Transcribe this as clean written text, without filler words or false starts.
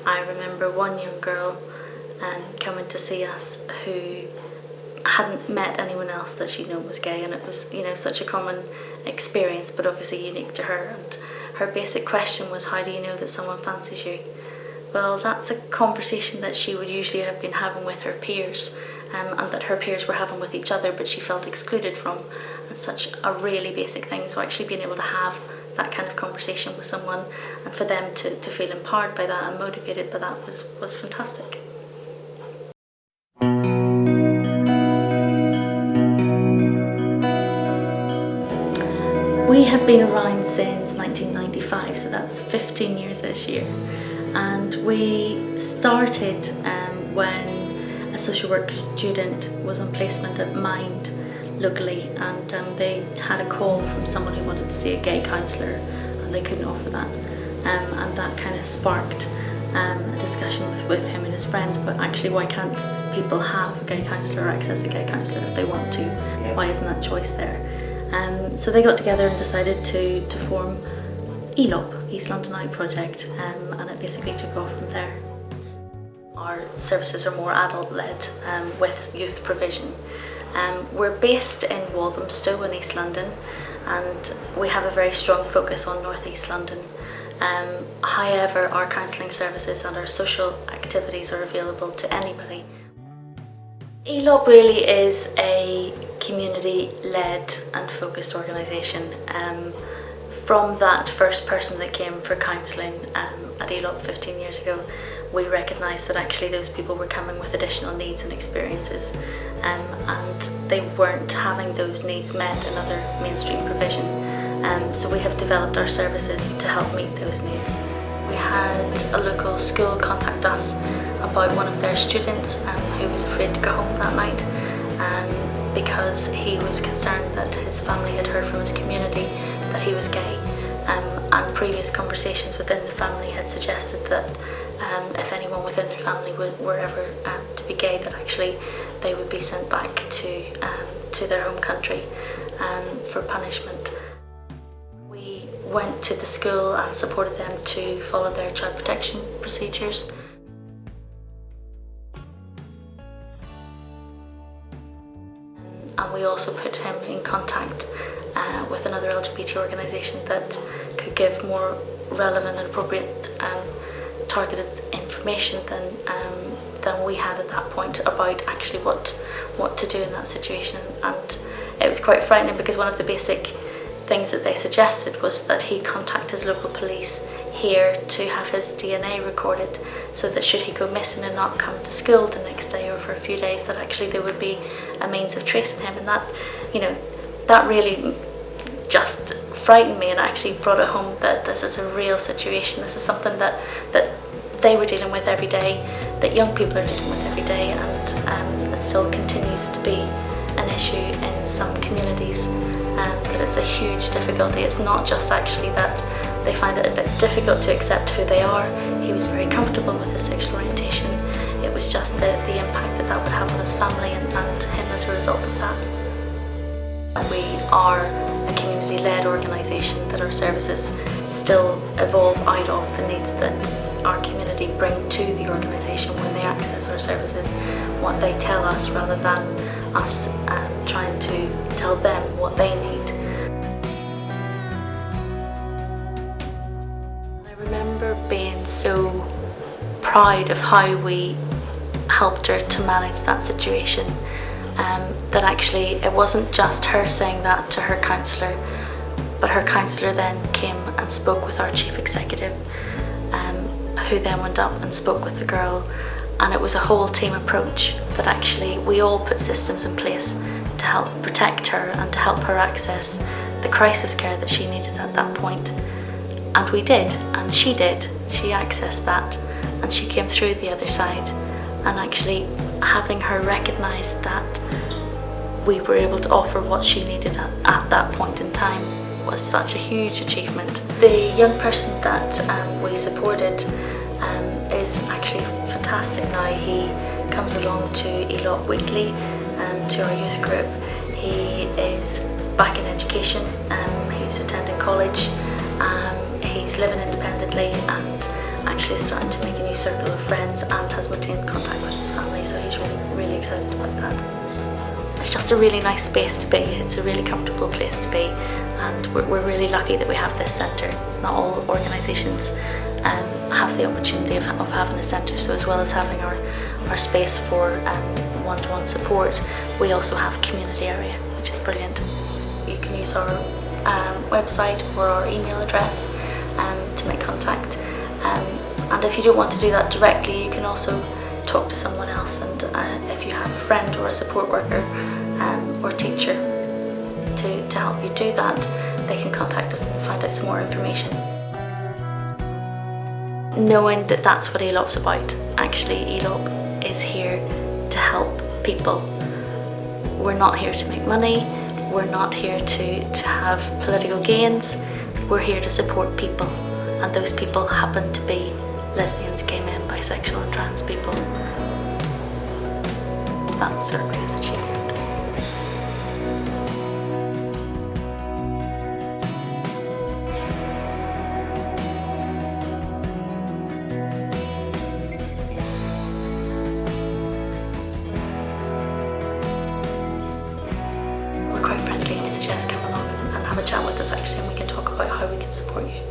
I remember one young girl coming to see us who hadn't met anyone else that she'd known was gay, and it was, such a common experience, but obviously unique to her. And her basic question was, how do you know that someone fancies you? Well, that's a conversation that she would usually have been having with her peers, and that her peers were having with each other, but she felt excluded from. And such a really basic thing. So actually being able to have that kind of conversation with someone, and for them to feel empowered by that and motivated by that was fantastic. We have been around since 1995, so that's 15 years this year. And we started when a social work student was on placement at Mind locally, and they had a call from someone who wanted to see a gay counsellor, and they couldn't offer that. And that kind of sparked a discussion with him and his friends about actually why can't people have a gay counsellor or access a gay counsellor if they want to? Why isn't that choice there? So they got together and decided to form Elop, East London Eye Project, and it basically took off from there. Our services are more adult-led with youth provision. We're based in Walthamstow in East London, and we have a very strong focus on North East London. However, our counselling services and our social activities are available to anybody. Elop really is a community-led and focused organisation. From that first person that came for counselling at Elop 15 years ago, we recognised that actually those people were coming with additional needs and experiences, and they weren't having those needs met in other mainstream provision. So we have developed our services to help meet those needs. We had a local school contact us about one of their students who was afraid to go home that night because he was concerned that his family had heard from his community that he was gay, and previous conversations within the family had suggested that if anyone within their family were ever to be gay, that actually they would be sent back to their home country for punishment. We went to the school and supported them to follow their child protection procedures. And we also put him in contact with another LGBT organisation that could give more relevant and appropriate targeted information than we had at that point about actually what to do in that situation. And it was quite frightening because one of the basic things that they suggested was that he contact his local police here to have his DNA recorded, so that should he go missing and not come to school the next day or for a few days, that actually there would be a means of tracing him. And that really just frightened me, and actually brought it home that this is a real situation. This is something that they were dealing with every day, that young people are dealing with every day, and it still continues to be an issue in some communities, that it's a huge difficulty. It's not just actually that they find it a bit difficult to accept who they are. He was very comfortable with his sexual orientation. It was just the impact that would have on his family and him as a result of that. We are a community-led organisation, that our services still evolve out of the needs that our community bring to the organisation when they access our services, what they tell us rather than us trying to tell them what they need. I remember being so proud of how we helped her to manage that situation, that actually it wasn't just her saying that to her counsellor, but her counsellor then came and spoke with our chief executive, who then went up and spoke with the girl, and it was a whole team approach that actually we all put systems in place to help protect her and to help her access the crisis care that she needed at that point. And we did, and she did. She accessed that, and she came through the other side. And actually having her recognise that we were able to offer what she needed at that point in time was such a huge achievement. The young person that we supported is actually fantastic now. He comes along to Elop weekly, to our youth group. He is back in education, he's attending college, he's living independently, and actually starting to make a new circle of friends and has maintained contact with his family, so he's really, really excited about that. It's just a really nice space to be. It's a really comfortable place to be, and we're really lucky that we have this centre. Not all organisations have the opportunity of having a centre, so as well as having our space for one-to-one support, we also have a community area, which is brilliant. You can use our website or our email address to make contact, and if you don't want to do that directly, you can also talk to someone else, and if you have a friend or a support worker or teacher to help you do that, they can contact us and find out some more information. Knowing that that's what Elop's about. Actually, Elop is here to help people. We're not here to make money, we're not here to have political gains, we're here to support people, and those people happen to be lesbians, gay men, bisexual and trans people. That's our greatest achievement. We're quite friendly, and we suggest come along and have a chat with us actually, and we can talk about how we can support you.